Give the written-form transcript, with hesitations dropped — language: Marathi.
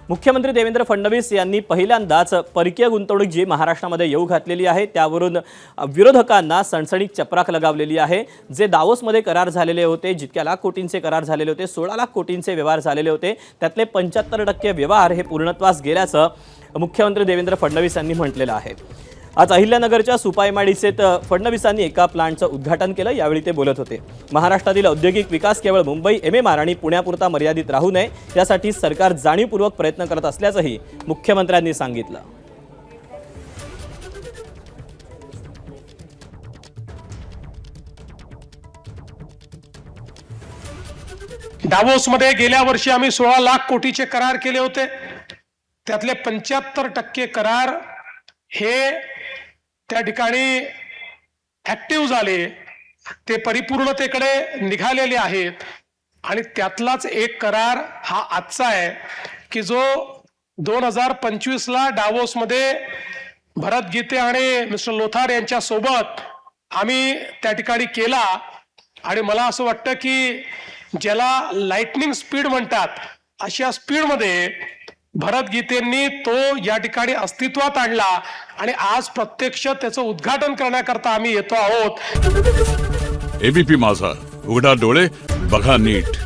मुख्यमंत्री देवेंद्र फडणवीस यांनी पहिल्यांदाच परकीय गुंतवणूक जी महाराष्ट्रामध्ये येऊ घातलेली आहे त्यावरून विरोधकांना सणसणीत चपराक लगावलेली आहे। जे दावोसमध्ये करार झालेले होते, जितक्या लाख कोटींचे करार झालेले होते, 16 लाख कोटींचे व्यवहार झालेले होते, त्यातले 75% व्यवहार हे पूर्णत्वास गेल्याचं मुख्यमंत्री देवेंद्र फडणवीस यांनी म्हटलेलं आहे। आज अहिल्यानगरच्या सुपाईमाडीसेत फडणवीसांनी एका प्लांटचं उद्घाटन केलं। यावेळी ते बोलत होते। महाराष्ट्रातील औद्योगिक विकास केवळ मुंबई एमएमआर आणि पुण्यापुरता मर्यादित राहू नये यासाठी सरकार जाणीवपूर्वक प्रयत्न करत असल्याचंही मुख्यमंत्र्यांनी सांगितलं। दावोसमध्ये गेल्या वर्षी आम्ही 16 लाख कोटीचे करार केले होते। त्यातले 75% करार हे त्या ठिकाणी ऍक्टिव्ह झाले, ते परिपूर्णतेकडे निघालेले आहेत। आणि त्यातलाच एक करार हा आजचा आहे की जो 2025 ला डावोसमध्ये भरत गीते आणि मिस्टर लोथार यांच्या सोबत आम्ही त्या ठिकाणी केला। आणि मला असं वाटतं की ज्याला लाइटनिंग स्पीड म्हणतात अशा स्पीडमध्ये भरत गीतेंनी तो या ठिकाणी अस्तित्वात आणला आणि आज प्रत्यक्ष त्याचं उद्घाटन करण्याकरता आम्ही येतो आहोत। एबीपी माझा, उघडा डोळे बघा नीट।